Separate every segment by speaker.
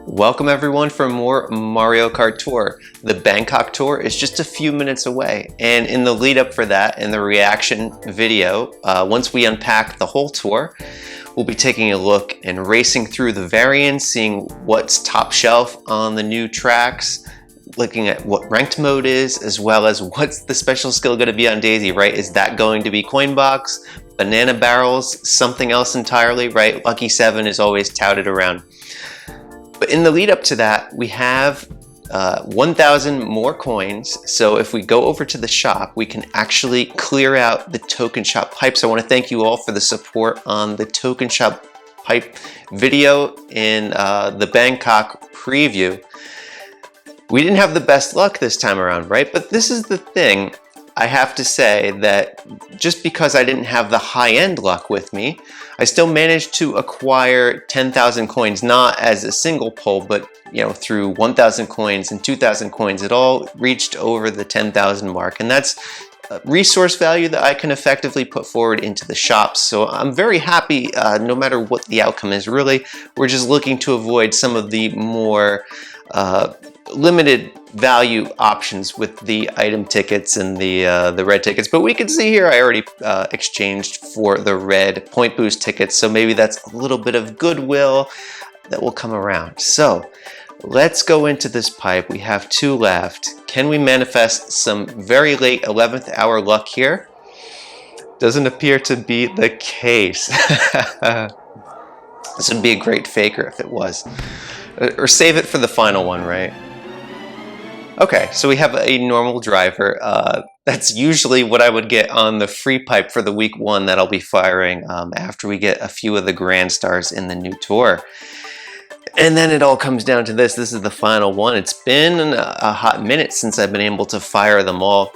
Speaker 1: Welcome everyone for more Mario Kart Tour. The Bangkok Tour is just a few minutes away, and in the lead up for that, in the reaction video, once we unpack the whole tour, we'll be taking a look and racing through the variants, seeing what's top shelf on the new tracks, looking at what ranked mode is, as well as what's the special skill going to be on Daisy, right? Is that going to be coin box, banana barrels, something else entirely, right? Lucky 7 is always touted around. But in the lead up to that, we have 1,000 more coins. So if we go over to the shop, we can actually clear out the token shop pipes. I want to thank you all for the support on the token shop pipe video in the Bangkok preview. We didn't have the best luck this time around, right? But this is the thing. I have to say that just because I didn't have the high-end luck with me, I still managed to acquire 10,000 coins, not as a single pull, but through 1,000 coins and 2,000 coins, it all reached over the 10,000 mark. And that's resource value that I can effectively put forward into the shops. So I'm very happy no matter what the outcome is. Really, we're just looking to avoid some of the more limited value options with the item tickets and the red tickets, but we can see here I already exchanged for the red point boost tickets, so maybe that's a little bit of goodwill that will come around. So let's go into this pipe. We have 2 left. Can we manifest some very late 11th hour luck here? Doesn't appear to be the case. This would be a great faker if it was, or save it for the final one, right? Okay, so we have a normal driver. That's usually what I would get on the free pipe for the week 1 that I'll be firing after we get a few of the grand stars in the new tour. And then it all comes down to this. This is the final one. It's been a hot minute since I've been able to fire them all.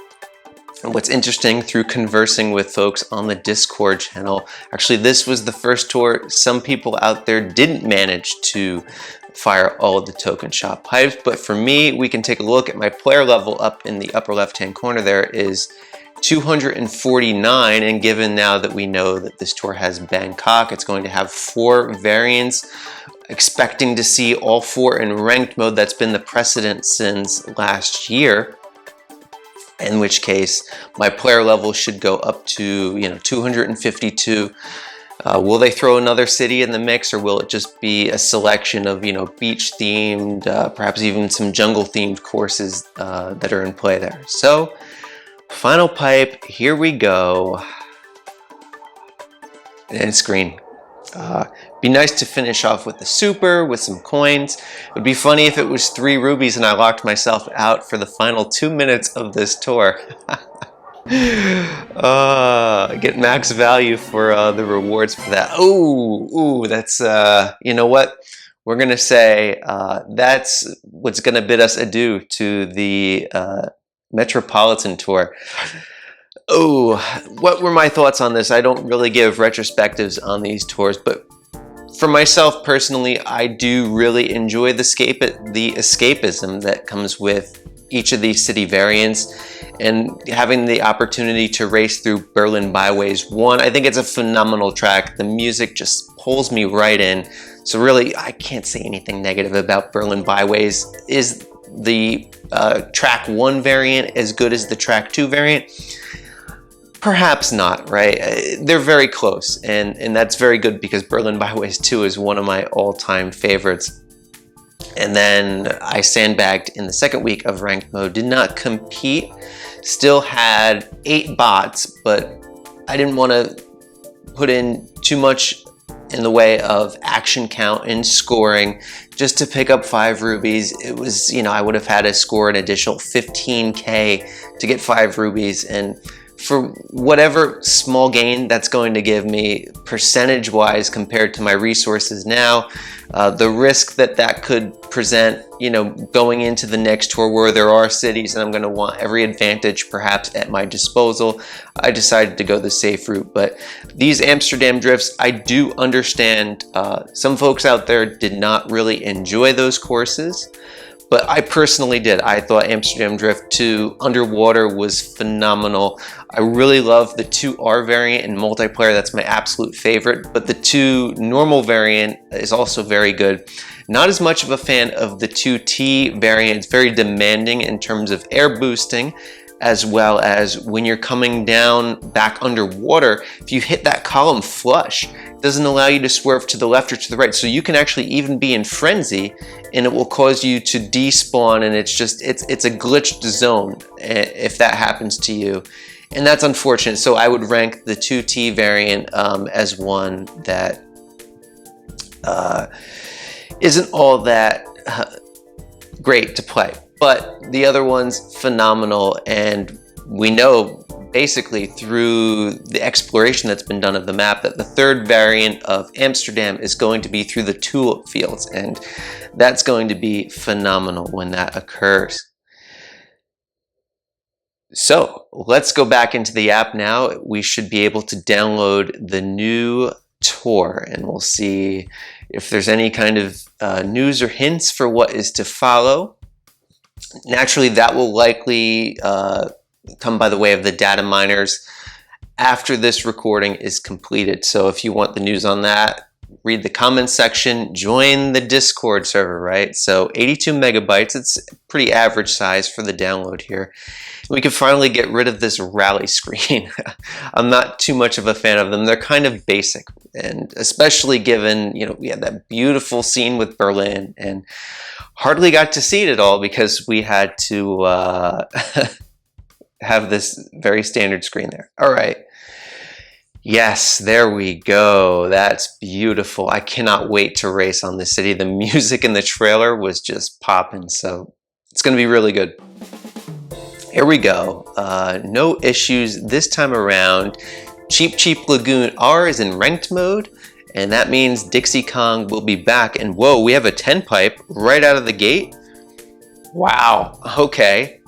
Speaker 1: And what's interesting, through conversing with folks on the Discord channel, actually this was the first tour some people out there didn't manage to fire all of the token shop pipes, but for me, we can take a look at my player level up in the upper left hand corner. There is 249, and given now that we know that this tour has Bangkok, it's going to have 4 variants, expecting to see all 4 in ranked mode. That's been the precedent since last year, in which case my player level should go up to 252. Will they throw another city in the mix, or will it just be a selection of beach themed, perhaps even some jungle themed courses that are in play there? So final pipe, here we go, and it's green. Be nice to finish off with the super with some coins. It would be funny if it was 3 rubies and I locked myself out for the final 2 minutes of this tour. Get max value for the rewards for that. Ooh, that's you know what, we're gonna say that's what's gonna bid us adieu to the Metropolitan Tour. Oh, what were my thoughts on this? I don't really give retrospectives on these tours, but for myself personally, I do really enjoy the escapism that comes with each of these city variants, and having the opportunity to race through Berlin Byways 1. I think it's a phenomenal track. The music just pulls me right in. So really, I can't say anything negative about Berlin Byways. Is the track 1 variant as good as the track 2 variant? Perhaps not, right? They're very close, and that's very good because Berlin Byways 2 is one of my all-time favorites. And then I sandbagged in the second week of ranked mode, did not compete, still had 8 bots, but I didn't want to put in too much in the way of action count and scoring just to pick up 5 rubies. It was, I would have had to score an additional 15K to get 5 rubies, and for whatever small gain that's going to give me percentage-wise compared to my resources now, the risk that could present, going into the next tour where there are cities and I'm going to want every advantage perhaps at my disposal, I decided to go the safe route. But these Amsterdam drifts, I do understand some folks out there did not really enjoy those courses, but I personally did. I thought Amsterdam Drift 2 Underwater was phenomenal. I really love the 2R variant in multiplayer. That's my absolute favorite, but the 2 normal variant is also very good. Not as much of a fan of the 2T variant. It's very demanding in terms of air boosting, as well as when you're coming down back underwater, if you hit that column flush, it doesn't allow you to swerve to the left or to the right. So you can actually even be in frenzy and it will cause you to despawn, and it's a glitched zone if that happens to you. And that's unfortunate. So I would rank the 2T variant as one that isn't all that great to play. But the other one's phenomenal, and we know basically through the exploration that's been done of the map that the third variant of Amsterdam is going to be through the tulip fields, and that's going to be phenomenal when that occurs. So let's go back into the app now. We should be able to download the new tour, and we'll see if there's any kind of news or hints for what is to follow. Naturally, that will likely come by the way of the data miners after this recording is completed. So if you want the news on that, read the comments section, join the Discord server, right? So 82 megabytes, it's pretty average size for the download here. We can finally get rid of this rally screen. I'm not too much of a fan of them. They're kind of basic, and especially given, you know, we had that beautiful scene with Berlin and hardly got to see it at all because we had to have this very standard screen there. All right. Yes, there we go. That's beautiful. I cannot wait to race on this city. The music in the trailer was just popping, so it's going to be really good. Here we go. No issues this time around. Cheap Lagoon R is in ranked mode, and that means Dixie Kong will be back. And whoa, we have a 10 pipe right out of the gate. Wow. Okay.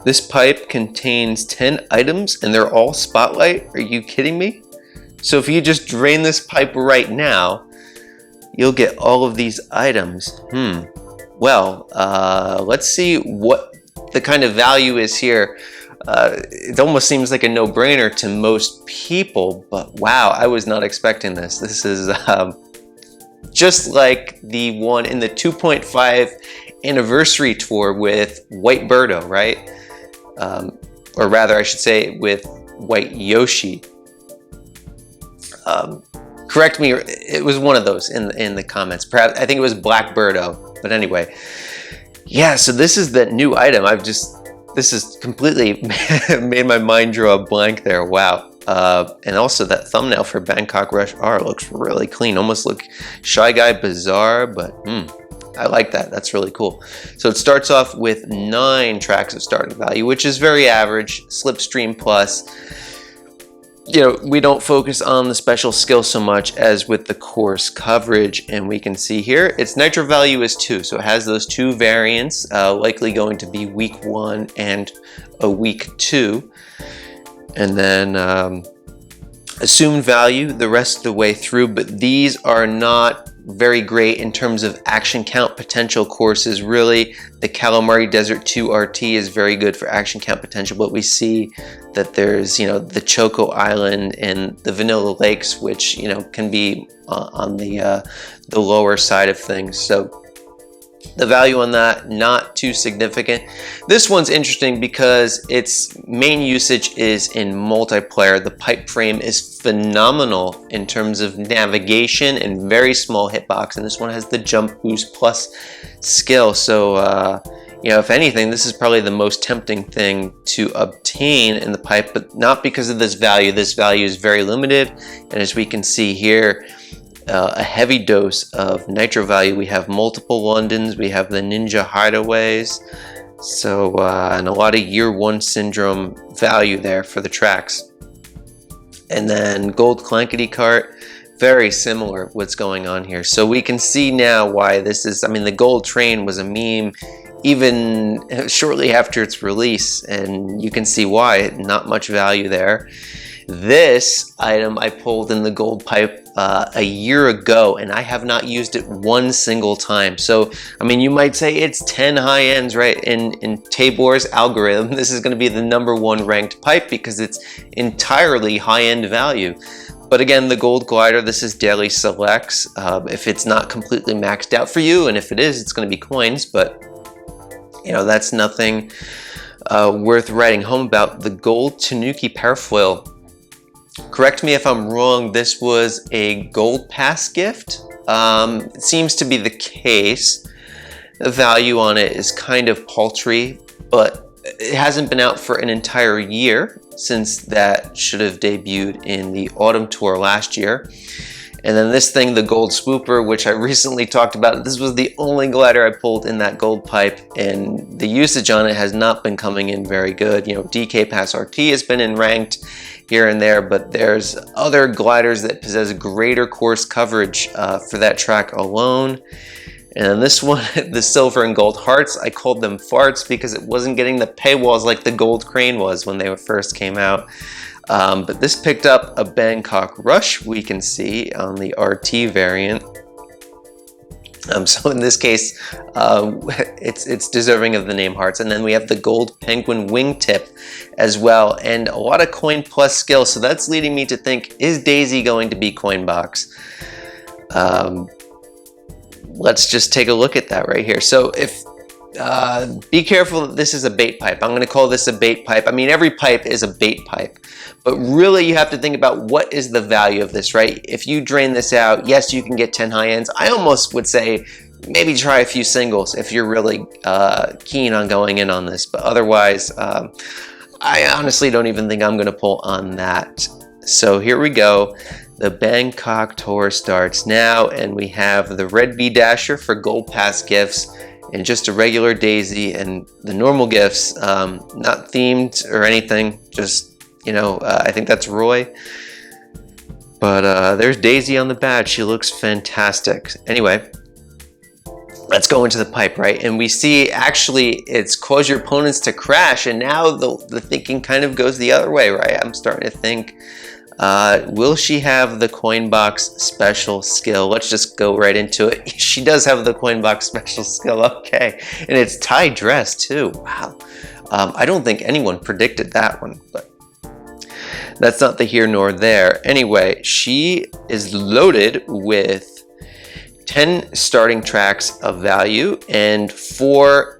Speaker 1: This pipe contains 10 items and they're all spotlight. Are you kidding me? So if you just drain this pipe right now, you'll get all of these items. Well, let's see what the kind of value is here. It almost seems like a no-brainer to most people, but wow, I was not expecting this. This is just like the one in the 2.5 anniversary tour with White Birdo, right? Or rather, I should say with White Yoshi. Correct me, it was one of those in the comments. Perhaps I think it was Black Birdo, but anyway. Yeah, so this is that new item. This is completely made my mind draw a blank there. Wow. And also that thumbnail for Bangkok Rush R looks really clean. Almost look Shy Guy bizarre, but I like that. That's really cool. So it starts off with 9 tracks of starting value, which is very average. Slipstream plus. You know, we don't focus on the special skill so much as with the course coverage, and we can see here its nitro value is 2, so it has those 2 variants, likely going to be week 1 and a week 2, and then assumed value the rest of the way through, but these are not very great in terms of action count potential courses. Really, the Calamari Desert 2 RT is very good for action count potential, but we see that there's, you know, the Choco Island and the Vanilla Lakes, which, you know, can be on the lower side of things. So the value on that, not too significant. This one's interesting because its main usage is in multiplayer. The pipe frame is phenomenal in terms of navigation and very small hitbox, and this one has the jump boost plus skill. So you know, if anything, this is probably the most tempting thing to obtain in the pipe, but not because of this value. This value is very limited, and as we can see here, a heavy dose of nitro value. We have multiple Londons, we have the Ninja Hideaways, so and a lot of year 1 syndrome value there for the tracks. And then Gold Clankety Kart, very similar what's going on here. So we can see now why this is, I mean, the gold train was a meme even shortly after its release, and you can see why, not much value there. This item I pulled in the gold pipe a year ago, and I have not used it one single time. So, I mean, you might say it's 10 high ends, right? In Tabor's algorithm, this is going to be the #1 ranked pipe because it's entirely high end value. But again, the gold glider, this is daily selects. If it's not completely maxed out for you, and if it is, it's going to be coins, but you know, that's nothing worth writing home about. The gold Tanuki parafoil. Correct me if I'm wrong, this was a gold pass gift. It seems to be the case. The value on it is kind of paltry, but it hasn't been out for an entire year since that should have debuted in the autumn tour last year. And then this thing, the gold swooper, which I recently talked about, this was the only glider I pulled in that gold pipe, and the usage on it has not been coming in very good. You know, DK Pass RT has been in ranked here and there, but there's other gliders that possess greater course coverage for that track alone. And then this one, the silver and gold hearts, I called them farts because it wasn't getting the paywalls like the gold crane was when they first came out. But this picked up a Bangkok Rush, we can see on the RT variant. So in this case, it's deserving of the name hearts. And then we have the gold penguin wingtip as well, and a lot of coin plus skill. So that's leading me to think, is Daisy going to be coin box? Let's just take a look at that right here. So if be careful that this is a bait pipe. I'm going to call this a bait pipe. I mean, every pipe is a bait pipe, but really you have to think about what is the value of this, right? If you drain this out, yes, you can get 10 high ends. I almost would say maybe try a few singles if you're really keen on going in on this, but otherwise, I honestly don't even think I'm going to pull on that. So here we go. The Bangkok Tour starts now, and we have the Red V Dasher for Gold Pass gifts, and just a regular Daisy, and the normal gifts, not themed or anything, just, you know, I think that's Roy. But there's Daisy on the badge. She looks fantastic. Anyway, let's go into the pipe, right? And we see actually it's cause your opponents to crash, and now the thinking kind of goes the other way, right? I'm starting to think, will she have the coin box special skill? Let's just go right into it. She does have the coin box special skill, okay. And it's tie dress too, wow. I don't think anyone predicted that one, but that's not the here nor there. Anyway, she is loaded with 10 starting tracks of value and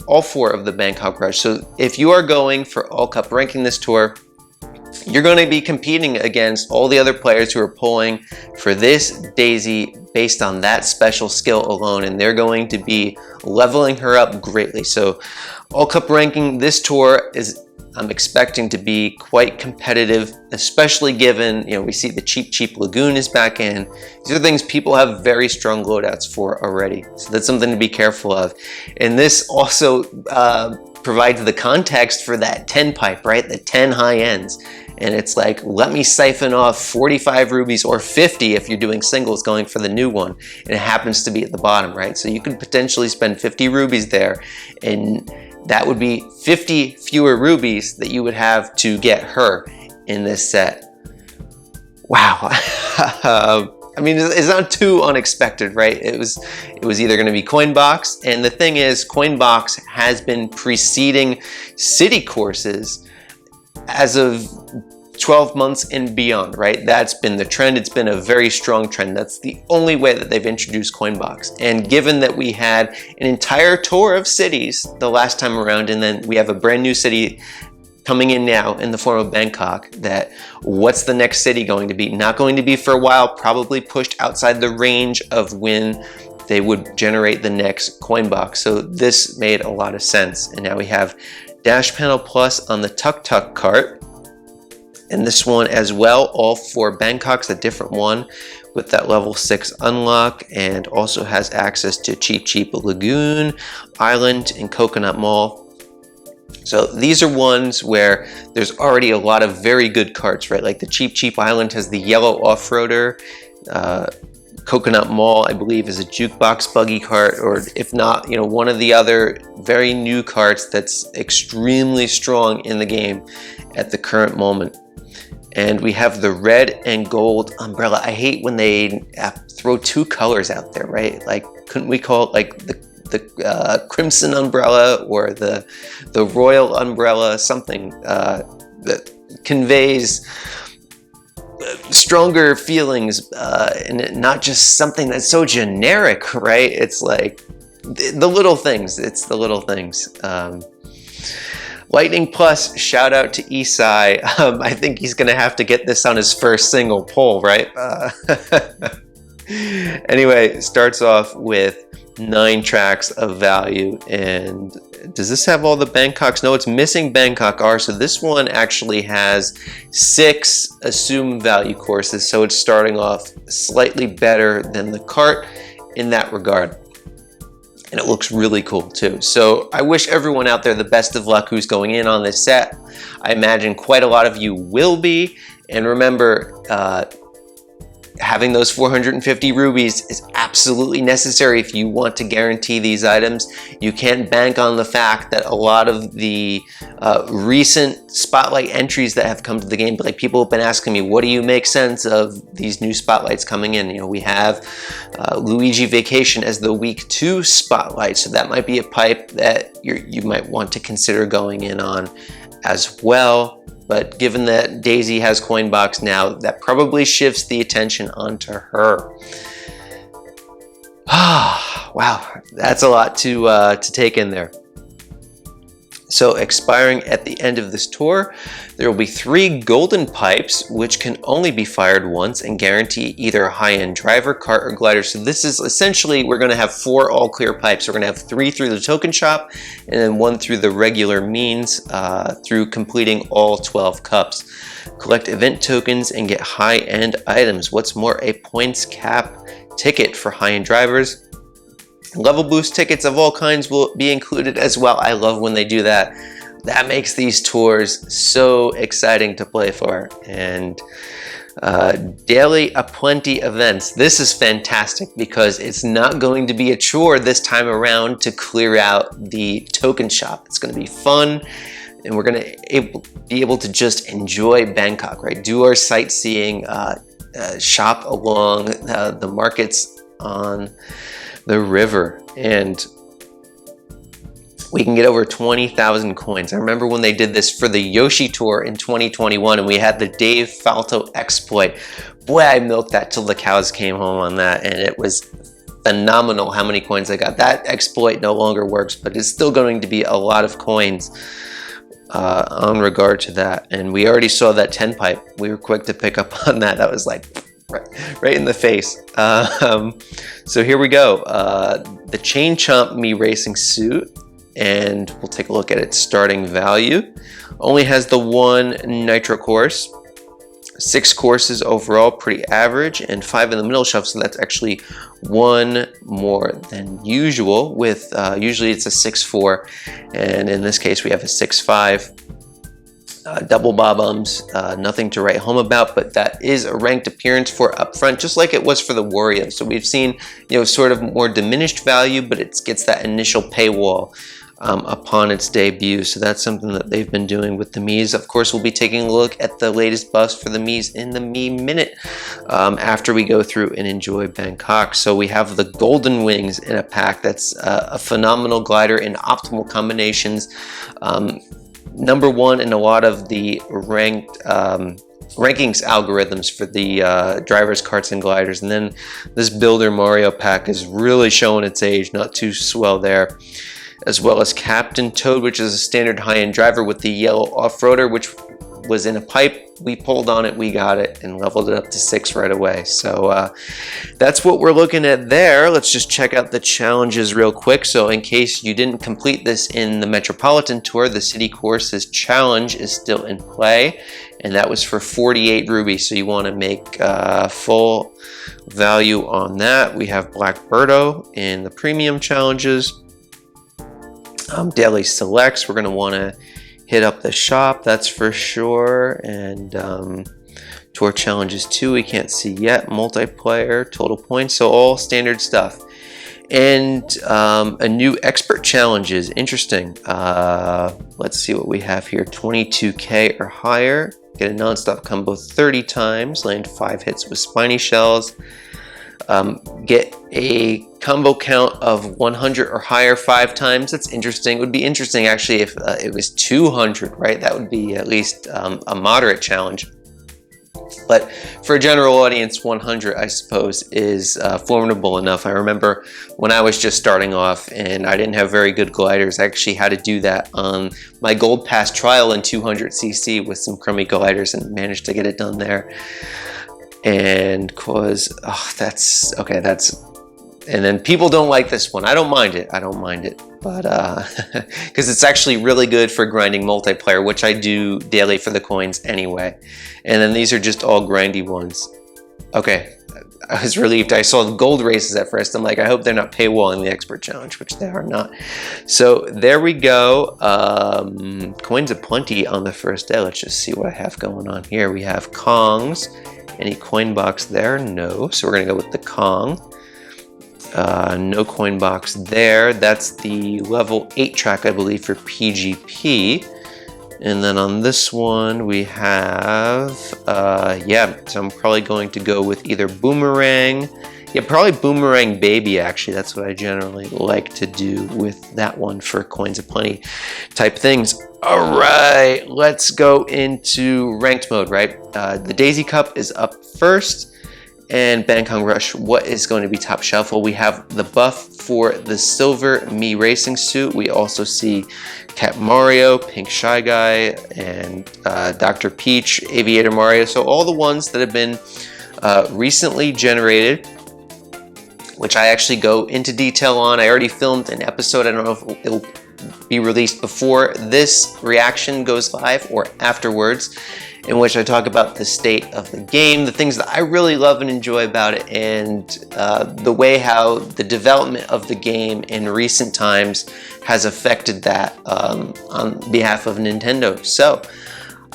Speaker 1: all four of the Bangkok Rush. So if you are going for all cup ranking this tour, you're going to be competing against all the other players who are pulling for this Daisy based on that special skill alone, and they're going to be leveling her up greatly. So all cup ranking this tour I'm expecting to be quite competitive, especially given, you know, we see the cheap Lagoon is back in. These are things people have very strong loadouts for already. So that's something to be careful of. And this also provides the context for that 10 pipe, right? The 10 high ends. And it's like, let me siphon off 45 rubies or 50 if you're doing singles going for the new one. And it happens to be at the bottom, right? So you could potentially spend 50 rubies there, and that would be 50 fewer rubies that you would have to get her in this set. Wow. I mean, it's not too unexpected, right? It was either going to be coin box, and the thing is, coin box has been preceding city courses as of 12 months and beyond, right? That's been the trend. It's been a very strong trend. That's the only way that they've introduced Coinbox. And given that we had an entire tour of cities the last time around, and then we have a brand new city coming in now in the form of Bangkok, that what's the next city going to be? Not going to be for a while, probably pushed outside the range of when they would generate the next Coinbox. So this made a lot of sense. And now we have Dash Panel Plus on the Tuk Tuk cart. And this one as well, all four Bangkoks, a different one with that level 6 unlock, and also has access to Cheap Lagoon, Island, and Coconut Mall. So these are ones where there's already a lot of very good carts, right? Like the Cheap Island has the yellow off-roader. Coconut Mall, I believe, is a jukebox buggy cart, or if not, you know, one of the other very new carts that's extremely strong in the game at the current moment. And we have the red and gold umbrella. I hate when they throw two colors out there, right? Like, couldn't we call it like the crimson umbrella or the royal umbrella, something that conveys stronger feelings, and not just something that's so generic, right? It's like the little things. It's the little things. Lightning Plus, shout out to Isai. I think he's going to have to get this on his first single pull, right? Anyway, starts off with 9 tracks of value. And does this have all the Bangkoks? No, it's missing Bangkok R. So this one actually has 6 assumed value courses. So it's starting off slightly better than the Kart in that regard. And it looks really cool too. So I wish everyone out there the best of luck who's going in on this set. I imagine quite a lot of you will be. And remember, having those 450 rubies is absolutely necessary if you want to guarantee these items. You can't bank on the fact that a lot of the recent spotlight entries that have come to the game, but like people have been asking me, what do you make sense of these new spotlights coming in? You know, we have Luigi Vacation as the week 2 spotlight, so that might be a pipe that you might want to consider going in on as well. But given that Daisy has Coinbox now, that probably shifts the attention onto her. Ah, wow, that's a lot to take in there. So expiring at the end of this tour, there will be 3 golden pipes, which can only be fired once and guarantee either a high-end driver, cart, or glider. So this is essentially, we're going to have 4 all-clear pipes. We're going to have 3 through the token shop, and then 1 through the regular means through completing all 12 cups. Collect event tokens and get high-end items. What's more, a points cap ticket for high-end drivers. Level boost tickets of all kinds will be included as well. I love when they do that. That makes these tours so exciting to play for. And daily aplenty events. This is fantastic because it's not going to be a chore this time around to clear out the token shop. It's going to be fun. And we're going to be able to just enjoy Bangkok, right? Do our sightseeing, shop along the markets on the river, and we can get over 20,000 coins. I remember when they did this for the Yoshi Tour in 2021 and we had the Dave Falto exploit. Boy, I milked that till the cows came home on that, and it was phenomenal how many coins I got. That exploit no longer works, but it's still going to be a lot of coins on regard to that. And we already saw that 10 pipe. We were quick to pick up on that. That was like right in the face. So here we go. The Chain Chomp Mii racing suit, and we'll take a look at its starting value. Only has the 1 nitro course, 6 courses overall, pretty average, and 5 in the middle shelf, so that's actually 1 more than usual. With usually it's a 6-4, and in this case we have a 6-5. Double bob-ums, nothing to write home about, but that is a ranked appearance for up front, just like it was for the Wario. So we've seen, you know, sort of more diminished value, but it gets that initial paywall upon its debut. So that's something that they've been doing with the Miis. Of course, we'll be taking a look at the latest buffs for the Miis in the Mii Minute after we go through and enjoy Bangkok. So we have the Golden Wings in a pack. That's a phenomenal glider in optimal combinations. Number 1 in a lot of the rankings algorithms for the drivers, carts, and gliders. And then this Builder Mario pack is really showing its age, not too swell there. As well as Captain Toad, which is a standard high-end driver with the yellow off-roader, which was in a pipe. We pulled on it, we got it, and leveled it up to 6 right away. So that's what we're looking at there. Let's just check out the challenges real quick. So in case you didn't complete this in the Metropolitan Tour, the City Courses Challenge is still in play, and that was for 48 rubies. So you want to make full value on that. We have Black Birdo in the Premium Challenges. Daily Selects, we're going to want to hit up the shop, that's for sure. And Tour Challenges 2, we can't see yet. Multiplayer, total points, so all standard stuff. And a new Expert Challenges, interesting. Let's see what we have here. 22k or higher. Get a non-stop combo 30 times, land 5 hits with spiny shells. Get a combo count of 100 or higher 5 times. That's interesting. It would be interesting actually if it was 200, right? That would be at least a moderate challenge. But for a general audience, 100, I suppose, is formidable enough. I remember when I was just starting off and I didn't have very good gliders, I actually had to do that on my Gold Pass trial in 200cc with some crummy gliders and managed to get it done there. And and then people don't like this one. I don't mind it. But because it's actually really good for grinding multiplayer, which I do daily for the coins anyway. And then these are just all grindy ones. Okay, I was relieved. I saw the gold races at first. I'm like, I hope they're not paywalling the expert challenge, which they are not. So there we go. Coins aplenty on the first day. Let's just see what I have going on here. We have Kongs. Any coin box there? No. So we're gonna go with the Kong. No coin box there. That's the level 8 track, I believe, for PGP. And then on this one we have, so I'm probably going to go with either Boomerang. Yeah, probably Boomerang Baby, actually. That's what I generally like to do with that one for coins aplenty type things. All right, let's go into ranked mode, right? The Daisy Cup is up first. And Bangkok Rush, what is going to be top shelf? Well, we have the buff for the Silver Mii racing suit. We also see Cat Mario, Pink Shy Guy, and Dr. Peach, Aviator Mario. So all the ones that have been recently generated, which I actually go into detail on. I already filmed an episode. I don't know if it'll be released before this reaction goes live or afterwards, in which I talk about the state of the game, the things that I really love and enjoy about it, and the way how the development of the game in recent times has affected that on behalf of Nintendo. So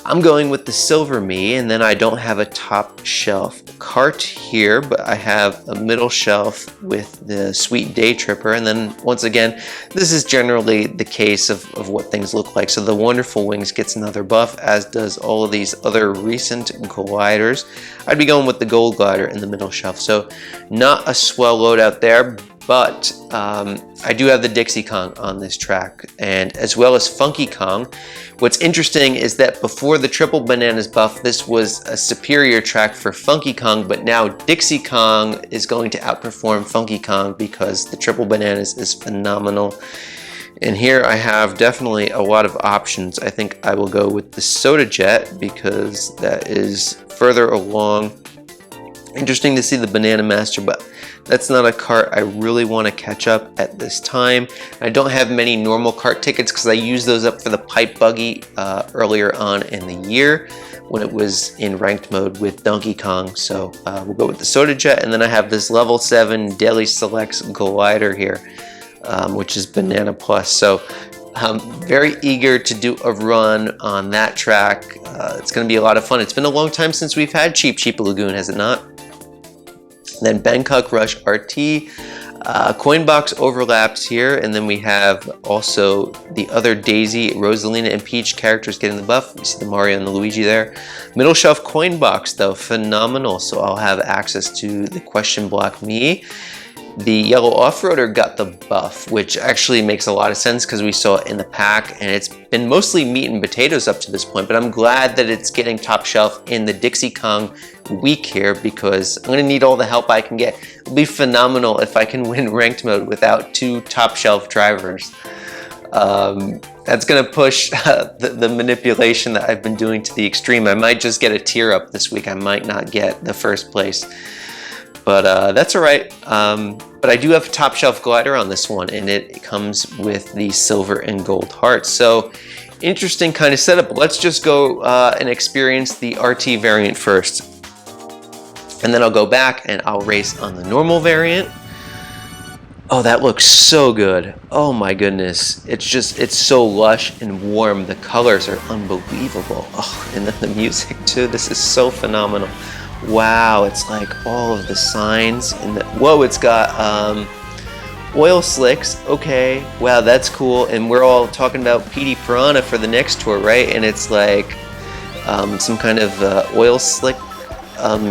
Speaker 1: I'm going with the Silver Mii, and then I don't have a top shelf cart here, but I have a middle shelf with the Sweet Day Tripper. And then once again, this is generally the case of what things look like. So the Wonderful Wings gets another buff, as does all of these other recent gliders. I'd be going with the Gold Glider in the middle shelf. So not a swell loadout there, but I do have the Dixie Kong on this track, and as well as Funky Kong. What's interesting is that before the Triple Bananas buff, this was a superior track for Funky Kong, but now Dixie Kong is going to outperform Funky Kong because the Triple Bananas is phenomenal. And here I have definitely a lot of options. I think I will go with the Soda Jet because that is further along. Interesting to see the Banana Master, but that's not a cart I really want to catch up at this time. I don't have many normal cart tickets because I used those up for the Pipe Buggy earlier on in the year when it was in ranked mode with Donkey Kong. So we'll go with the Soda Jet, and then I have this level 7 Daily Selects glider here, which is Banana Plus. So I'm very eager to do a run on that track. It's going to be a lot of fun. It's been a long time since we've had Cheap Lagoon, has it not? Then Bangkok Rush RT, coin box overlaps here, and then we have also the other Daisy, Rosalina, and Peach characters getting the buff. We see the Mario and the Luigi there. Middle shelf coin box though, phenomenal. So I'll have access to the Question Block Mii. The Yellow Off-Roader got the buff, which actually makes a lot of sense because we saw it in the pack, and it's been mostly meat and potatoes up to this point, but I'm glad that it's getting top shelf in the Dixie Kong week here because I'm going to need all the help I can get. It'll be phenomenal if I can win ranked mode without 2 top shelf drivers. That's going to push the manipulation that I've been doing to the extreme. I might just get a tier up this week. I might not get the first place. But that's all right. But I do have a top shelf glider on this one, and it comes with the silver and gold hearts. So interesting kind of setup. Let's just go and experience the RT variant first. And then I'll go back and I'll race on the normal variant. Oh, that looks so good. Oh my goodness. It's so lush and warm. The colors are unbelievable. Oh, and then the music too. This is so phenomenal. Wow, it's like all of the signs and whoa, it's got oil slicks. Okay, wow, that's cool. And we're all talking about PD Piranha for the next tour, right? And it's like some kind of oil slick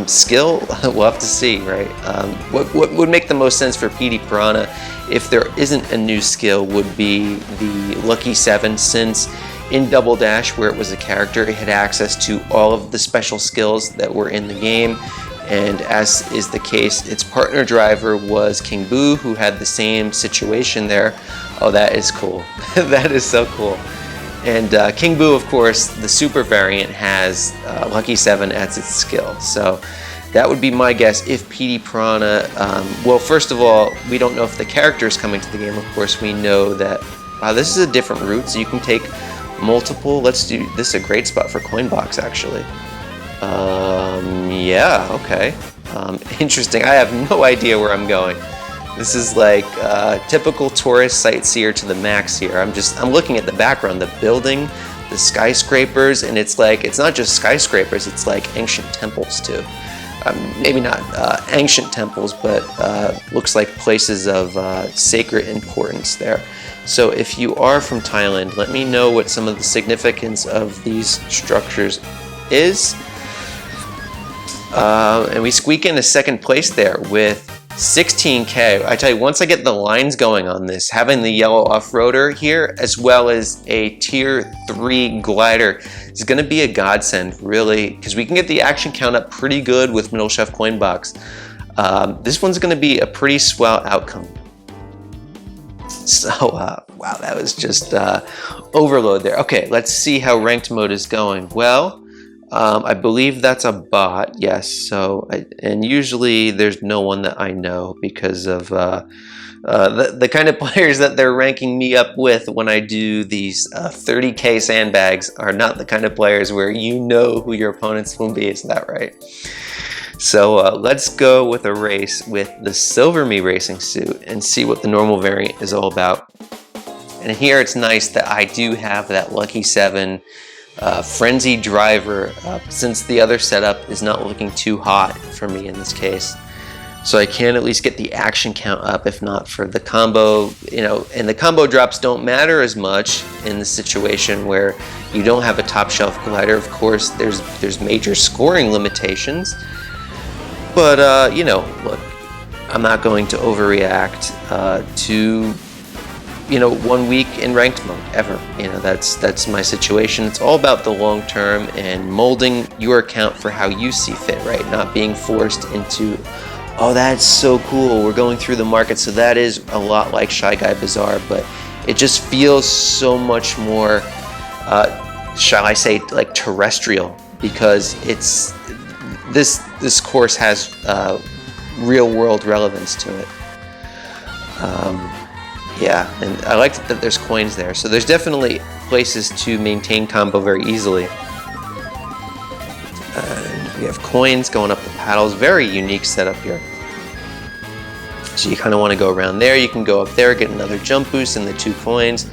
Speaker 1: skill. We'll have to see, right? What would make the most sense for PD Piranha if there isn't a new skill would be the Lucky 7, since In Double Dash, where it was a character, it had access to all of the special skills that were in the game. And as is the case, its partner driver was King Boo, who had the same situation there. Oh, that is cool. That is so cool. And King Boo, of course, the super variant, has Lucky 7 as its skill. So that would be my guess if PD Piranha, well, first of all, we don't know if the character is coming to the game. Of course, we know that, wow, this is a different route, so you can take multiple. Let's do, this is a great spot for coin box, actually. Yeah, okay. Interesting. I have no idea where I'm going. This is like typical tourist sightseer to the max here. I'm looking at the background, the building, the skyscrapers, and it's like, it's not just skyscrapers, it's like ancient temples too. Maybe not ancient temples, but looks like places of sacred importance there. So if you are from Thailand, let me know what some of the significance of these structures is. And we squeak in a second place there with 16K. I tell you, once I get the lines going on this, having the yellow off-roader here, as well as a tier 3 glider, is going to be a godsend, really, because we can get the action count up pretty good with Middle Chef Coin Box. This one's going to be a pretty swell outcome. So, wow, that was just overload there. Okay, let's see how ranked mode is going. Well, I believe that's a bot, yes. So, and usually there's no one that I know because of the kind of players that they're ranking me up with when I do these 30K sandbags are not the kind of players where you know who your opponents will be. Is that right? So let's go with a race with the Silver Mii racing suit and see what the normal variant is all about. And here it's nice that I do have that Lucky 7 Frenzy driver, since the other setup is not looking too hot for me in this case. So I can at least get the action count up, if not for the combo, you know, and the combo drops don't matter as much in the situation where you don't have a top shelf glider. Of course, there's major scoring limitations. But, you know, look, I'm not going to overreact to, you know, 1 week in ranked mode, ever. You know, that's my situation. It's all about the long term and molding your account for how you see fit, right? Not being forced into, oh, that's so cool, we're going through the market. So that is a lot like Shy Guy Bazaar, but it just feels so much more, shall I say, like terrestrial, because it's, this course has real world relevance to it. Yeah, and I like that there's coins there. So there's definitely places to maintain combo very easily. And we have coins going up the paddles. Very unique setup here. So you kind of want to go around there. You can go up there, get another jump boost and the 2 coins.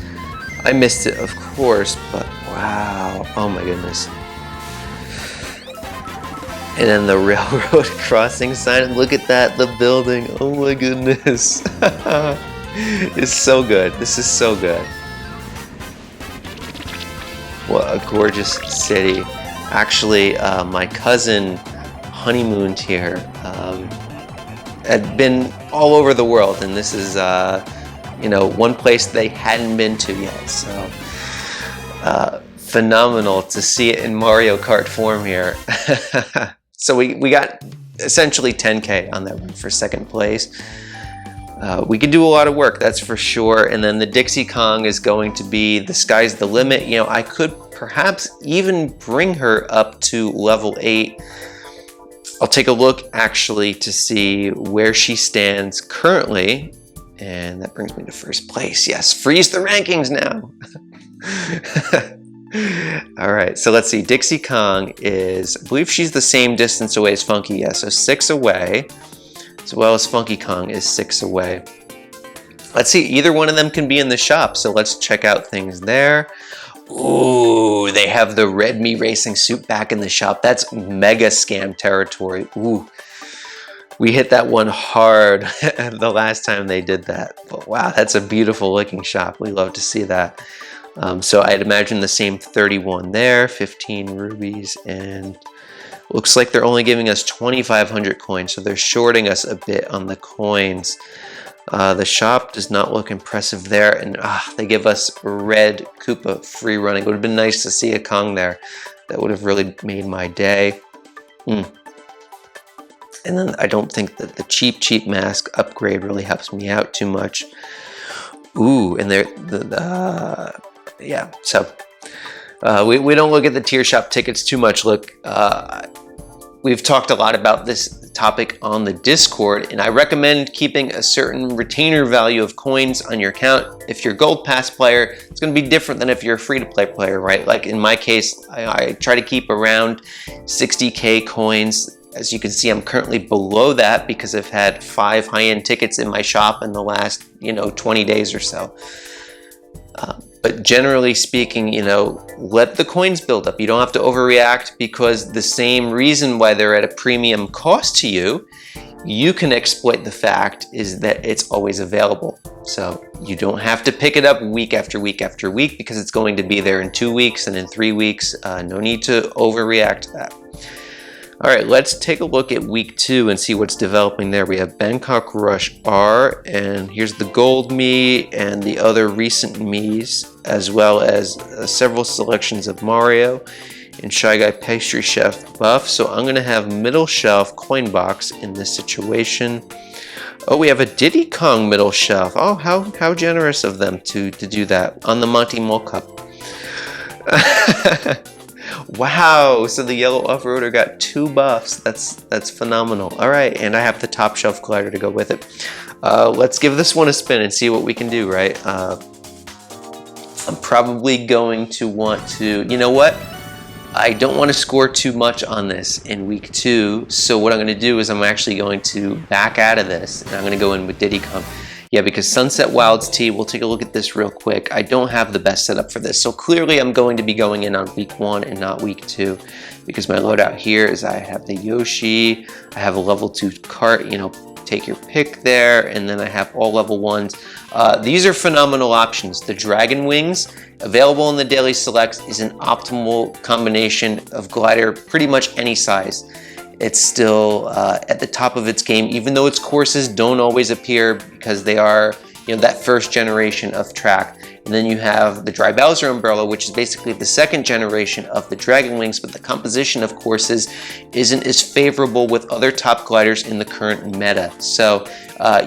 Speaker 1: I missed it, of course, but wow. Oh my goodness. And then the railroad crossing sign. Look at that, the building. Oh my goodness. It's so good. This is so good. What a gorgeous city. Actually, my cousin honeymooned here. Had been all over the world, and this is, you know, one place they hadn't been to yet. So, phenomenal to see it in Mario Kart form here. So we got essentially 10K on that run for second place. We could do a lot of work, that's for sure. And then the Dixie Kong is going to be the sky's the limit. You know, I could perhaps even bring her up to level 8. I'll take a look actually to see where she stands currently. And that brings me to first place. Yes, freeze the rankings now. All right, so let's see. Dixie Kong is, I believe she's the same distance away as Funky. Yeah, so 6 away, as well as Funky Kong is 6 away. Let's see, either one of them can be in the shop, so let's check out things there. Ooh, they have the Red Mii racing suit back in the shop. That's mega scam territory. Ooh, we hit that one hard the last time they did that. But wow, that's a beautiful looking shop. We love to see that. So I'd imagine the same 31 there, 15 rubies, and looks like they're only giving us 2,500 coins, so they're shorting us a bit on the coins. The shop does not look impressive there, and they give us red Koopa free running. It would have been nice to see a Kong there. That would have really made my day. And then I don't think that the cheap mask upgrade really helps me out too much. Ooh, and yeah, so we don't look at the tier shop tickets too much. Look, we've talked a lot about this topic on the Discord, and I recommend keeping a certain retainer value of coins on your account. If you're a gold pass player, it's going to be different than if you're a free-to-play player, right? Like in my case, I try to keep around 60k coins. As you can see, I'm currently below that because I've had 5 high-end tickets in my shop in the last, 20 days or so. But generally speaking, let the coins build up. You don't have to overreact, because the same reason why they're at a premium cost to you, you can exploit the fact is that it's always available. So you don't have to pick it up week after week after week, because it's going to be there in 2 weeks and in 3 weeks. No need to overreact to that. All right, let's take a look at week 2 and see what's developing there. We have Bangkok Rush R, and here's the Gold Mii and the other recent Miis, as well as several selections of Mario and Shy Guy Pastry Chef buff. So I'm going to have middle shelf coin box in this situation. Oh, we have a Diddy Kong middle shelf. Oh, how generous of them to do that on the Monty Mole Cup. Wow, so the yellow off-roader got 2 buffs. That's phenomenal. All right, and I have the top shelf glider to go with it. Let's give this one a spin and see what we can do, right? I'm probably going to want to, you know what? I don't want to score too much on this in week 2, so what I'm going to do is I'm actually going to back out of this, and I'm going to go in with Diddy Kong. Yeah, because Sunset Wilds Tea, we'll take a look at this real quick. I don't have the best setup for this, so clearly I'm going to be going in on week 1 and not week 2, because my loadout here is I have the Yoshi, I have a level 2 cart, take your pick there, and then I have all level 1s. These are phenomenal options. The Dragon Wings, available in the Daily Selects, is an optimal combination of glider, pretty much any size. It's still at the top of its game, even though its courses don't always appear because they are, that first generation of track. And then you have the Dry Bowser Umbrella, which is basically the second generation of the Dragon Wings, but the composition of courses isn't as favorable with other top gliders in the current meta. So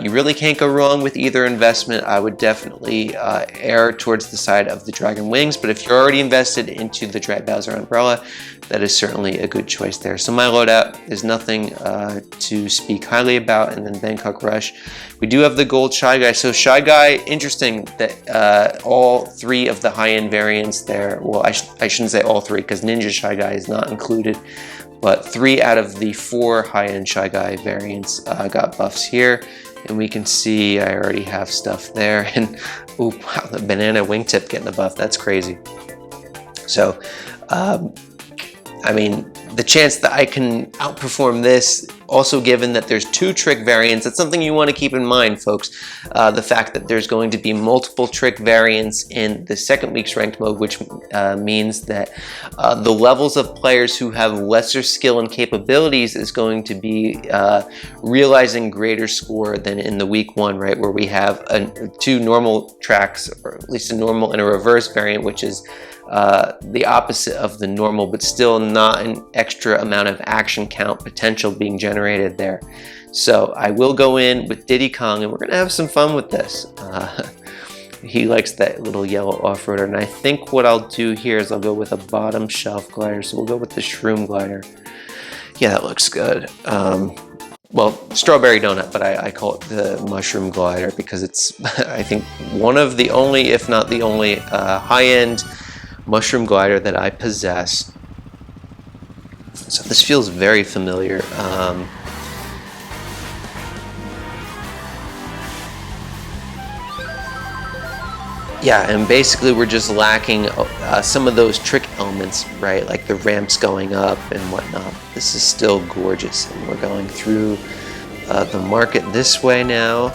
Speaker 1: you really can't go wrong with either investment. I would definitely err towards the side of the Dragon Wings, but if you're already invested into the Dry Bowser Umbrella, that is certainly a good choice there. So my loadout is nothing to speak highly about. And then Bangkok Rush, we do have the gold Shy Guy. So Shy Guy, interesting that all 3 of the high-end variants there, well, I shouldn't say all 3, because Ninja Shy Guy is not included, but 3 out of the 4 high-end Shy Guy variants got buffs here. And we can see I already have stuff there. And oh wow, the banana wingtip getting a buff, that's crazy. So I mean, the chance that I can outperform this, also given that there's 2 trick variants, that's something you want to keep in mind, folks. The fact that there's going to be multiple trick variants in the second week's ranked mode, which means that the levels of players who have lesser skill and capabilities is going to be realizing greater score than in the week 1, right, where we have 2 normal tracks, or at least a normal and a reverse variant, which is the opposite of the normal, but still not an extra amount of action count potential being generated there. So I will go in with Diddy Kong, and we're gonna have some fun with this. He likes that little yellow off-roader, and I think what I'll do here is I'll go with a bottom shelf glider. So we'll go with the Shroom glider. Yeah, that looks good. Well, strawberry donut, but I call it the mushroom glider because it's, I think, one of the only, if not the only, high-end mushroom glider that I possess. So this feels very familiar. Yeah, and basically we're just lacking some of those trick elements, right? Like the ramps going up and whatnot. This is still gorgeous, and we're going through the market this way now.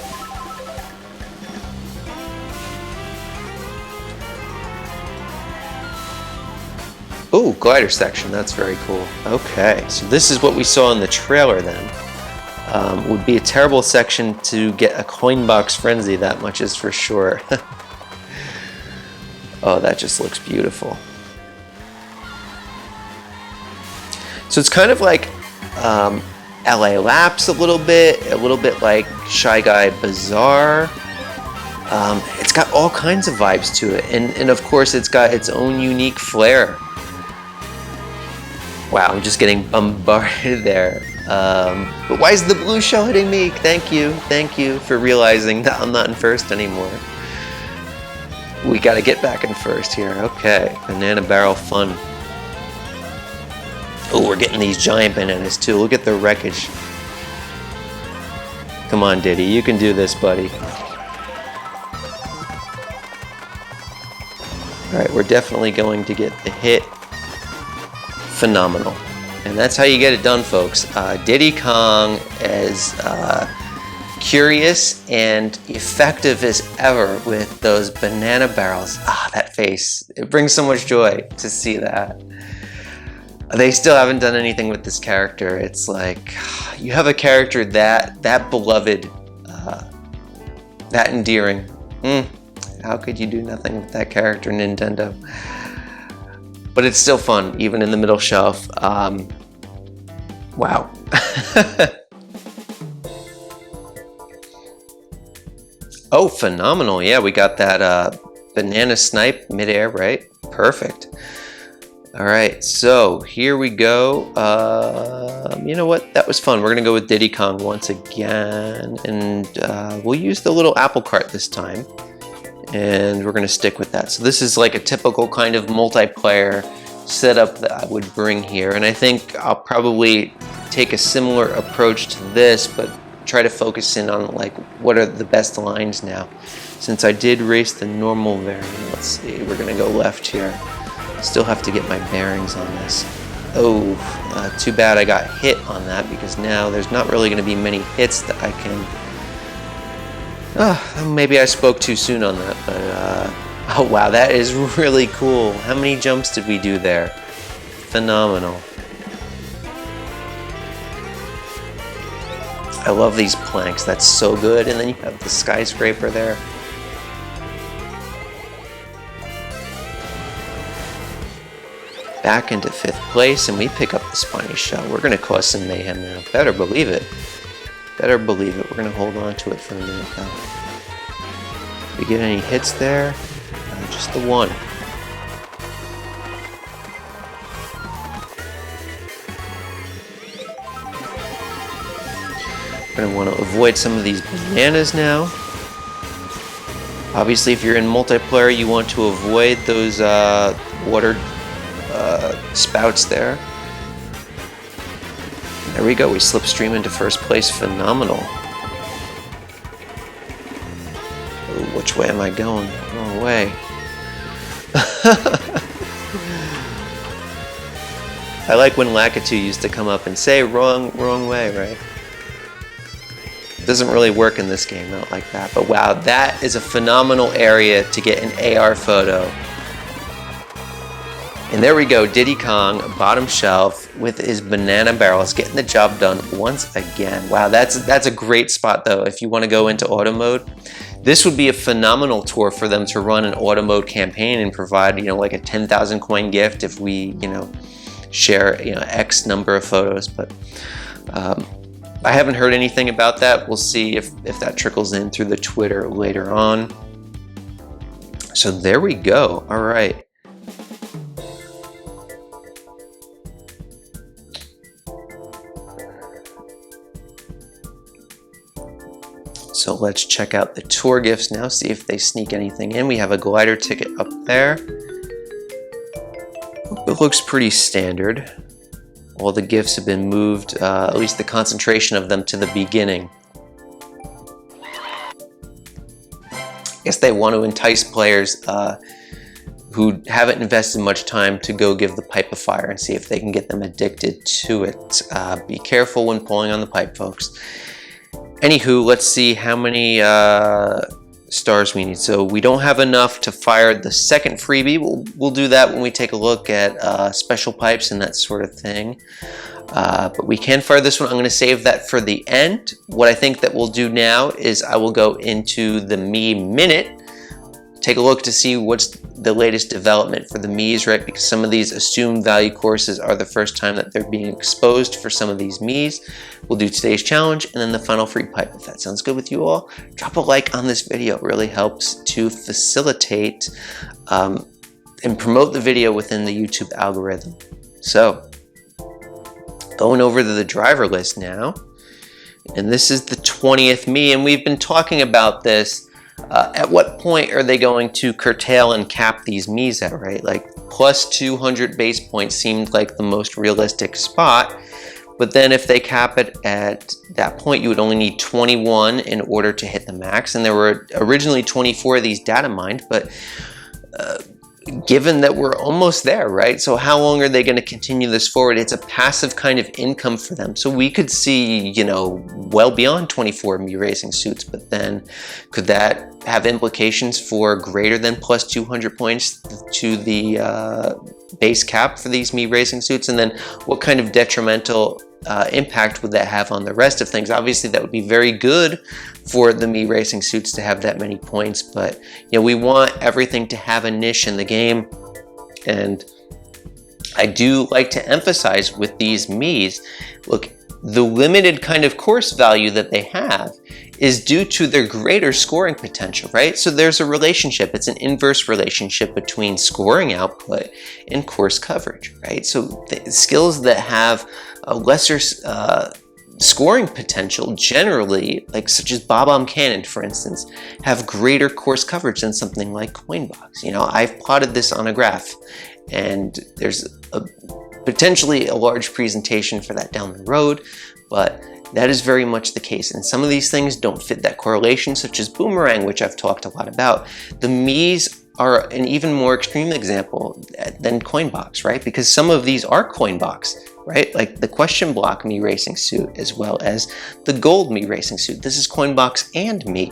Speaker 1: Oh, glider section, that's very cool. Okay, so this is what we saw in the trailer then. Would be a terrible section to get a coin box frenzy, that much is for sure. Oh, that just looks beautiful. So it's kind of like LA Laps a little bit like Shy Guy Bazaar. It's got all kinds of vibes to it, and of course it's got its own unique flair. Wow, I'm just getting bombarded there. But why is the blue shell hitting me? Thank you for realizing that I'm not in first anymore. We gotta get back in first here. Okay, banana barrel fun. Oh, we're getting these giant bananas too. Look at the wreckage. Come on, Diddy, you can do this, buddy. Alright, we're definitely going to get the hit. Phenomenal. And that's how you get it done, folks. Diddy Kong is curious and effective as ever with those banana barrels. Ah, that face. It brings so much joy to see that. They still haven't done anything with this character. It's like, you have a character that beloved, that endearing. How could you do nothing with that character, Nintendo? But it's still fun, even in the middle shelf. Wow. Oh, phenomenal. Yeah, we got that banana snipe midair, right? Perfect. All right, so here we go. You know what? That was fun. We're gonna go with Diddy Kong once again, and we'll use the little apple cart this time, and we're gonna stick with that. So this is like a typical kind of multiplayer setup that I would bring here, and I think I'll probably take a similar approach to this, but try to focus in on like what are the best lines now. Since I did race the normal variant, let's see, we're gonna go left here. Still have to get my bearings on this. Oh, too bad I got hit on that, because now there's not really going to be many hits that I can... maybe I spoke too soon on that, but... oh wow, that is really cool. How many jumps did we do there? Phenomenal. I love these planks, that's so good. And then you have the skyscraper there. Back into 5th place, and we pick up the spiny shell. We're going to cause some mayhem now. Better believe it. Better believe it. We're going to hold on to it for a minute though. Did we get any hits there? Just the one. We're going to want to avoid some of these bananas now. Obviously, if you're in multiplayer, you want to avoid those water spouts there. There we go, we slipstream into 1st place. Phenomenal. Oh, which way am I going? Wrong way. I like when Lakitu used to come up and say wrong way, right? It doesn't really work in this game, not like that. But wow, that is a phenomenal area to get an AR photo. And there we go, Diddy Kong, bottom shelf with his banana barrels, getting the job done once again. Wow, that's a great spot though. If you want to go into auto mode, this would be a phenomenal tour for them to run an auto mode campaign and provide, you know, like a 10,000 coin gift if we, you know, share, you know, X number of photos. But I haven't heard anything about that. We'll see if that trickles in through the Twitter later on. So there we go. All right. So let's check out the tour gifts now, see if they sneak anything in. We have a glider ticket up there. It looks pretty standard. All the gifts have been moved, at least the concentration of them, to the beginning. I guess they want to entice players who haven't invested much time to go give the pipe a fire and see if they can get them addicted to it. Be careful when pulling on the pipe, folks. Anywho, let's see how many stars we need. So we don't have enough to fire the second freebie. We'll do that when we take a look at special pipes and that sort of thing. But we can fire this one. I'm going to save that for the end. What I think that we'll do now is I will go into the Mii Minute, take a look to see what's the latest development for the Miis, right? Because some of these assumed value courses are the first time that they're being exposed for some of these Miis. We'll do today's challenge and then the final free pipe. If that sounds good with you all, drop a like on this video. It really helps to facilitate and promote the video within the YouTube algorithm. So, going over to the driver list now, and this is the 20th Mii, and we've been talking about this. At what point are they going to curtail and cap these Miis at, right? Like plus 200 base points seemed like the most realistic spot, but then if they cap it at that point, you would only need 21 in order to hit the max, and there were originally 24 of these data mined, but given that we're almost there, right? So how long are they going to continue this forward? It's a passive kind of income for them. So we could see, you know, well beyond 24 Mii racing suits, but then could that have implications for greater than plus 200 points to the base cap for these Mii racing suits? And then what kind of detrimental impact would that have on the rest of things? Obviously, that would be very good for the Mii racing suits to have that many points, but you know, we want everything to have a niche in the game. And I do like to emphasize with these Miis, look, the limited kind of course value that they have is due to their greater scoring potential, right? So there's a relationship, it's an inverse relationship between scoring output and course coverage, right? So the skills that have a lesser scoring potential generally, like such as Bob-omb Cannon, for instance, have greater course coverage than something like Coinbox. You know, I've plotted this on a graph, and there's potentially a large presentation for that down the road, but that is very much the case. And some of these things don't fit that correlation, such as Boomerang, which I've talked a lot about. The Miis are an even more extreme example than Coinbox, right? Because some of these are Coinbox, right? Like the question block Mii racing suit, as well as the gold Mii racing suit. This is Coinbox and Mii.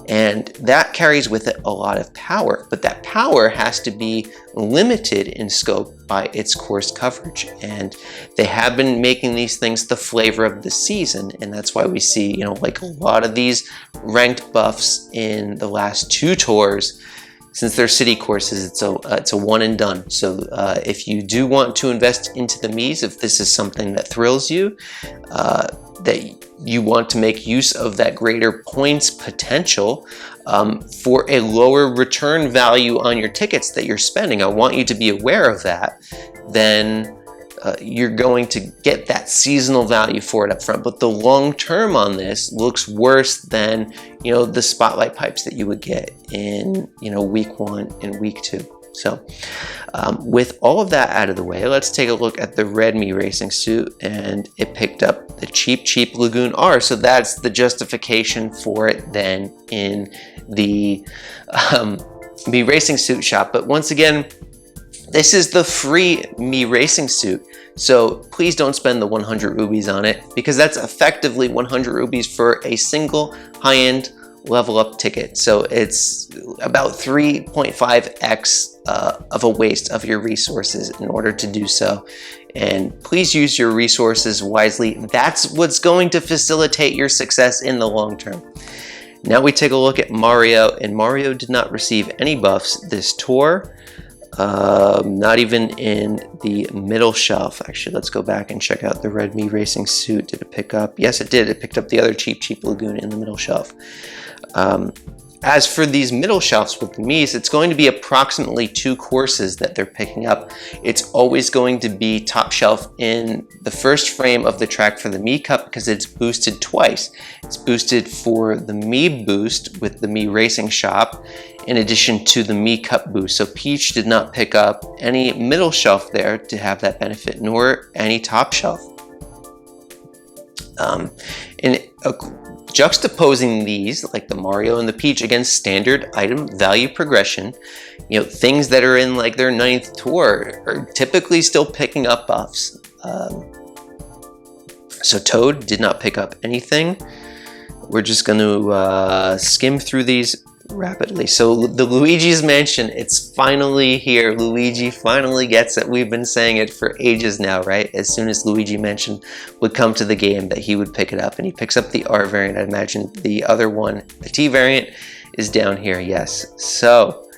Speaker 1: And that carries with it a lot of power, but that power has to be limited in scope by its course coverage. And they have been making these things the flavor of the season. And that's why we see, you know, like a lot of these ranked buffs in the last two tours. Since they're city courses, it's a one and done. So if you do want to invest into the Miis, if this is something that thrills you, that you want to make use of that greater points potential for a lower return value on your tickets that you're spending, I want you to be aware of that, then you're going to get that seasonal value for it up front. But the long term on this looks worse than, you know, the spotlight pipes that you would get in, you know, week 1 and week 2. So with all of that out of the way, let's take a look at the red Mii racing suit, and it picked up the cheap Lagoon R. So that's the justification for it then in the Mii racing suit shop. But once again, this is the free Mii racing suit. So please don't spend the 100 rubies on it, because that's effectively 100 rubies for a single high-end level up ticket. So it's about 3.5x of a waste of your resources in order to do so. And please use your resources wisely. That's what's going to facilitate your success in the long term. Now we take a look at Mario, and Mario did not receive any buffs this tour. Not even in the middle shelf. Actually, let's go back and check out the red Mii racing suit. Did it pick up? Yes, it did. It picked up the other cheap Lagoon in the middle shelf. As for these middle shelves with the Miis, it's going to be approximately 2 courses that they're picking up. It's always going to be top shelf in the first frame of the track for the Mii Cup, because it's boosted twice. It's boosted for the Mii boost with the Mii Racing Shop, in addition to the Mii Cup boost. So Peach did not pick up any middle shelf there to have that benefit, nor any top shelf. Juxtaposing these, like the Mario and the Peach, against standard item value progression, you know, things that are in like their 9th tour are typically still picking up buffs. So Toad did not pick up anything. We're just going to skim through these rapidly. So the Luigi's Mansion, it's finally here. Luigi finally gets it. We've been saying it for ages now, right? As soon as Luigi Mansion would come to the game, that he would pick it up, and he picks up the R variant. I imagine the other one, the T variant, is down here. Yes. So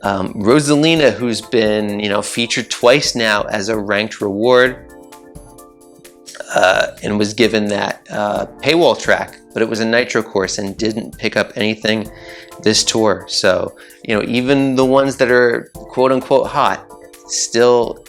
Speaker 1: Rosalina, who's been, you know, featured twice now as a ranked reward, and was given that paywall track, but it was a nitro course and didn't pick up anything this tour. So, you know, even the ones that are quote unquote hot still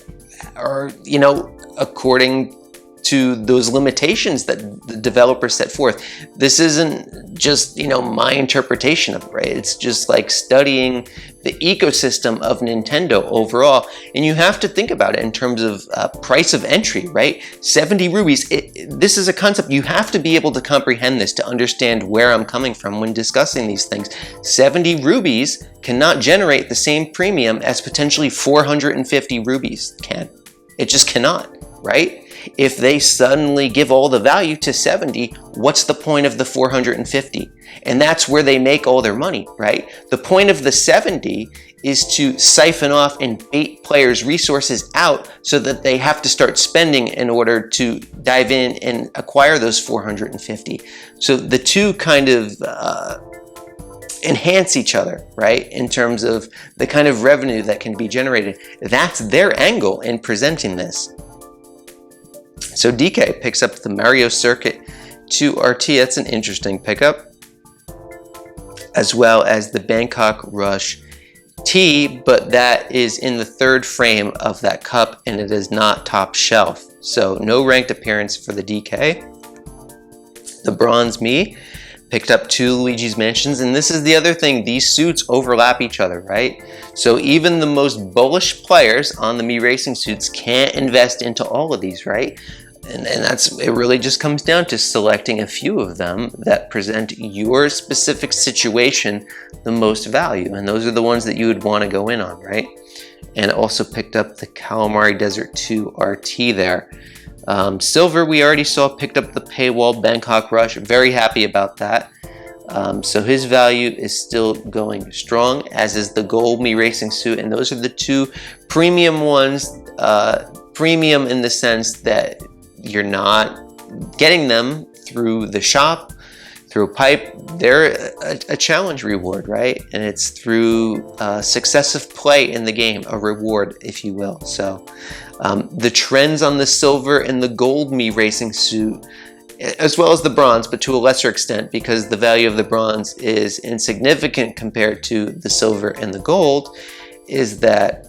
Speaker 1: are, you know, according to those limitations that the developers set forth. This isn't just, you know, my interpretation of it, right? It's just like studying the ecosystem of Nintendo overall. And you have to think about it in terms of price of entry, right? 70 rubies. This is a concept. You have to be able to comprehend this to understand where I'm coming from when discussing these things. 70 rubies cannot generate the same premium as potentially 450 rubies can. It just cannot, right? If they suddenly give all the value to 70, what's the point of the 450? And that's where they make all their money, right? The point of the 70 is to siphon off and bait players' resources out so that they have to start spending in order to dive in and acquire those 450. So the two kind of enhance each other, right? In terms of the kind of revenue that can be generated. That's their angle in presenting this. So DK picks up the Mario Circuit 2 RT. That's an interesting pickup. As well as the Bangkok Rush T, but that is in the third frame of that cup and it is not top shelf. So no ranked appearance for the DK. The Bronze Mii picked up 2 Luigi's Mansions, and this is the other thing, these suits overlap each other, right? So even the most bullish players on the Mii Racing suits can't invest into all of these, right? And it really just comes down to selecting a few of them that present your specific situation the most value, and those are the ones that you would want to go in on, right? And also picked up the Calamari Desert 2 RT there. Silver, we already saw, picked up the paywall Bangkok Rush. Very happy about that. So his value is still going strong, as is the gold Mii Racing suit, and those are the 2 premium ones. Premium in the sense that you're not getting them through the shop, through a pipe. They're a challenge reward, right? And it's through successive play in the game, a reward, if you will. So the trends on the silver and the gold Mii Racing suit, as well as the bronze, but to a lesser extent, because the value of the bronze is insignificant compared to the silver and the gold, is that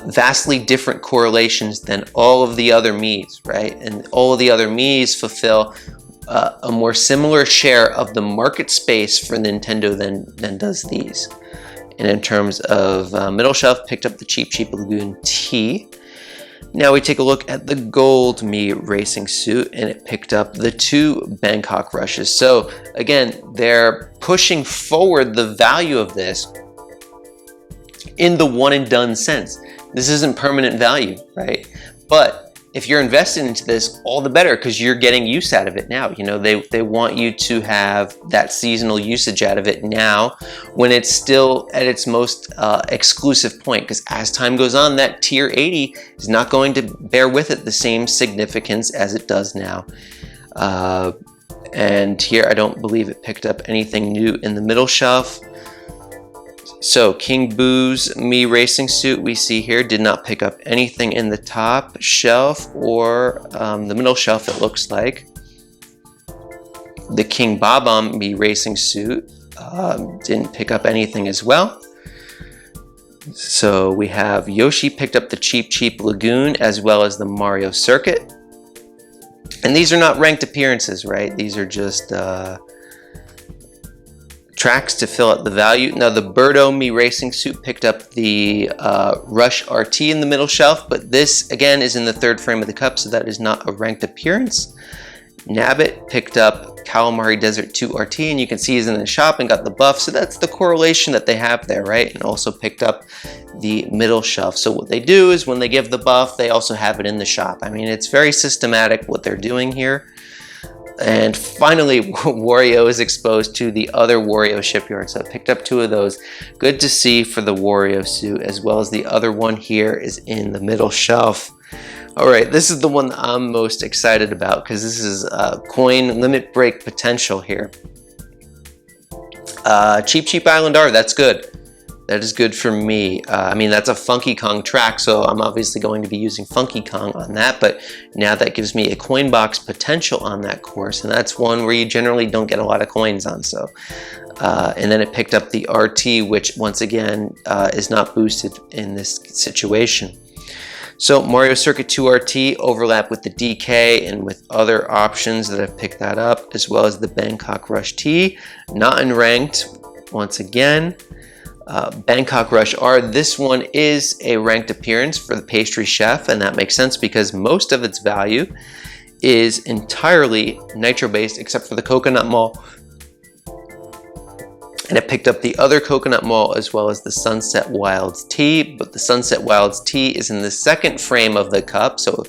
Speaker 1: vastly different correlations than all of the other Miis, right? And all of the other Miis fulfill a more similar share of the market space for Nintendo than does these. And in terms of middle shelf, picked up the Cheap Lagoon T. Now we take a look at the gold Mii Racing suit, and it picked up the 2 Bangkok Rushes. So again, they're pushing forward the value of this in the one and done sense. This isn't permanent value, right? But if you're invested into this, all the better, because you're getting use out of it now. You know, they want you to have that seasonal usage out of it now when it's still at its most exclusive point, because as time goes on, that tier 80 is not going to bear with it the same significance as it does now. And here, I don't believe it picked up anything new in the middle shelf. So King Boo's Mii Racing suit we see here did not pick up anything in the top shelf or the middle shelf, it looks like. The King Bob-omb Mii Racing suit didn't pick up anything as well. So we have Yoshi picked up the Cheap Lagoon as well as the Mario Circuit. And these are not ranked appearances, right? These are just tracks to fill out the value. Now the Birdo Mii Racing suit picked up the Rush RT in the middle shelf, but this again is in the third frame of the cup, so that is not a ranked appearance. Nabbit picked up Calamari Desert 2 RT, and you can see he's in the shop and got the buff, so that's the correlation that they have there, right? And also picked up the middle shelf. So what they do is when they give the buff, they also have it in the shop. I mean, it's very systematic what they're doing here. And finally, Wario is exposed to the other Wario shipyard. So I picked up 2 of those. Good to see for the Wario suit, as well as the other one here is in the middle shelf. All right, this is the one that I'm most excited about because this is coin limit break potential here. Cheap Island R, that's good. That is good for me. I mean, that's a Funky Kong track, so I'm obviously going to be using Funky Kong on that, but now that gives me a coin box potential on that course, and that's one where you generally don't get a lot of coins on. So, and then it picked up the RT, which once again is not boosted in this situation. So Mario Circuit 2 RT overlap with the DK and with other options that have picked that up, as well as the Bangkok Rush T, not in ranked once again. Bangkok Rush R, this one is a ranked appearance for the pastry chef, and that makes sense because most of its value is entirely nitro based except for the coconut mall. And it picked up the other coconut mall as well as the Sunset Wilds tea, but the Sunset Wilds tea is in the second frame of the cup, so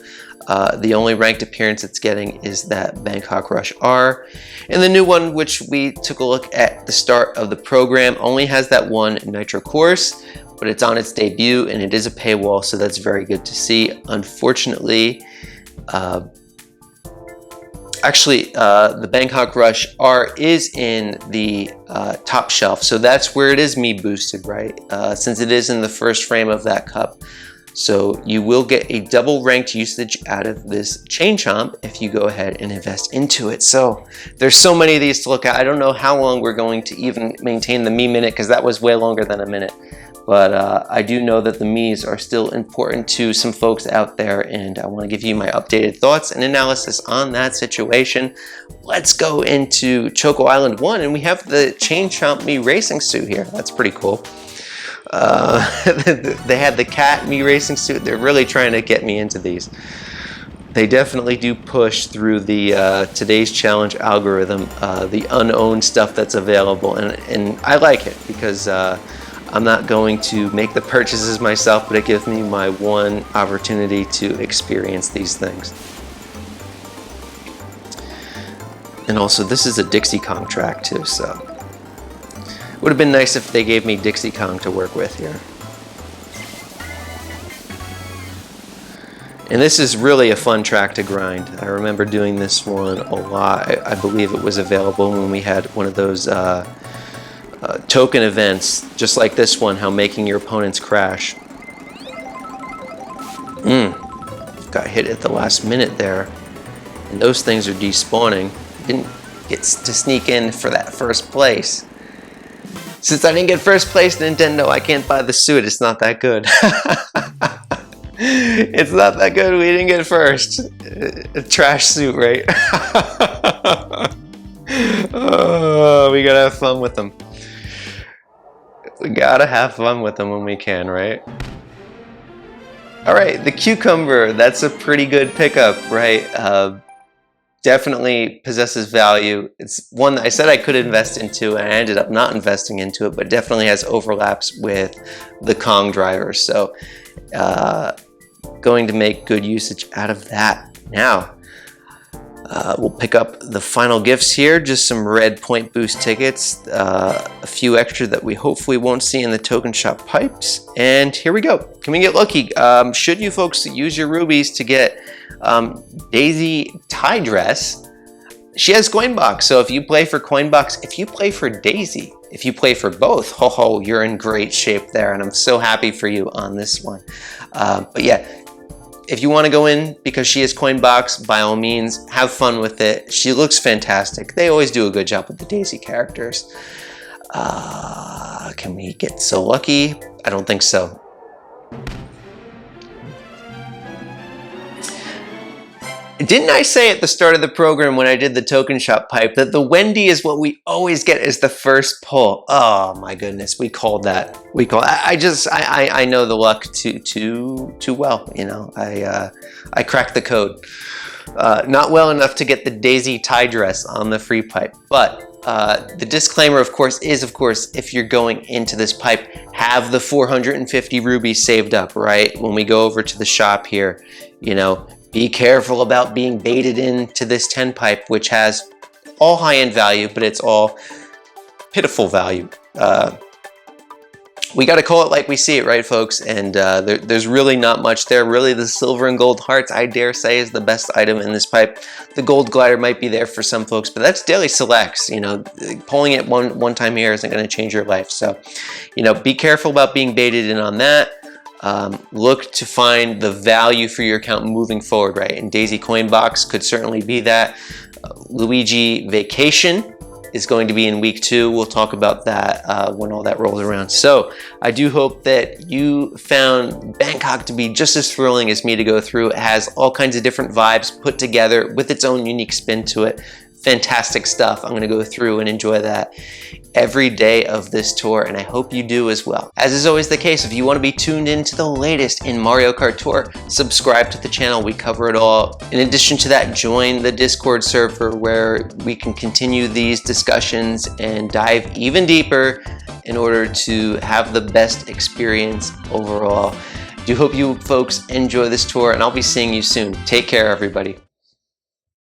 Speaker 1: the only ranked appearance it's getting is that Bangkok Rush R. And the new one, which we took a look at the start of the program, only has that one nitro course, but it's on its debut and it is a paywall, so that's very good to see. Unfortunately, the Bangkok Rush R is in the top shelf, so that's where it is Mii boosted, right? Since it is in the first frame of that cup. So you will get a double ranked usage out of this chain chomp if you go ahead and invest into it. So there's so many of these to look at. I don't know how long we're going to even maintain the Mii minute because that was way longer than a minute. But I do know that the Miis are still important to some folks out there, and I want to give you my updated thoughts and analysis on that situation. Let's go into Choco Island 1, and we have the Chain Chomp Mii racing suit here. That's pretty cool. They had the cat Mii racing suit. They're really trying to get me into these. They definitely do push through the today's challenge algorithm, the unowned stuff that's available, and I like it because I'm not going to make the purchases myself, but it gives me my one opportunity to experience these things. And also, this is a Dixie Kong track too, so it would have been nice if they gave me Dixie Kong to work with here. And this is really a fun track to grind. I remember doing this one a lot. I believe it was available when we had one of those token events, just like this one, how making your opponents crash. Got hit at the last minute there. And those things are despawning. Didn't get to sneak in for that first place. Since I didn't get first place, Nintendo, I can't buy the suit. It's not that good. It's not that good. We didn't get first. A trash suit, right? Oh, we gotta have fun with them. We gotta have fun with them when we can, right? All right, the cucumber. That's a pretty good pickup, right? Definitely possesses value. It's one that I said I could invest into, and I ended up not investing into it, but definitely has overlaps with the Kong driver. So going to make good usage out of that. Now, we'll pick up the final gifts here, just some red point boost tickets, a few extra that we hopefully won't see in the token shop pipes, and here we go. Can we get lucky? Should you folks use your rubies to get Daisy tie dress, she has Coinbox, so if you play for Coinbox, if you play for Daisy, if you play for both, ho, you're in great shape there, and I'm so happy for you on this one. But yeah, if you want to go in because she is Coinbox, by all means, have fun with it. She looks fantastic. They always do a good job with the Daisy characters. Can we get so lucky? I don't think so. Didn't I say at the start of the program when I did the token shop pipe that the Wendy is what we always get as the first pull? Oh my goodness, we called that. I know the luck too well. You know, I cracked the code. Not well enough to get the Daisy tie dress on the free pipe, but the disclaimer, of course, is if you're going into this pipe, have the 450 rubies saved up, right? When we go over to the shop here, you know, Be careful about being baited into this 10 pipe, which has all high-end value, but it's all pitiful value. We got to call it like we see it, right, folks? And there's really not much there. Really, the silver and gold hearts, I dare say, is the best item in this pipe. The gold glider might be there for some folks, but that's daily selects. You know, pulling it one time here isn't going to change your life. So, you know, be careful about being baited in on that. Look to find the value for your account moving forward, right? And Daisy Coin Box could certainly be that. Luigi Vacation is going to be in week 2. We'll talk about that when all that rolls around. So I do hope that you found Bangkok to be just as thrilling as me to go through. It has all kinds of different vibes put together with its own unique spin to it. Fantastic stuff. I'm going to go through and enjoy that every day of this tour, and I hope you do as well. As is always the case, if you want to be tuned in to the latest in Mario Kart Tour, subscribe to the channel. We cover it all. In addition to that, join the Discord server where we can continue these discussions and dive even deeper in order to have the best experience overall. I do hope you folks enjoy this tour, and I'll be seeing you soon. Take care, everybody.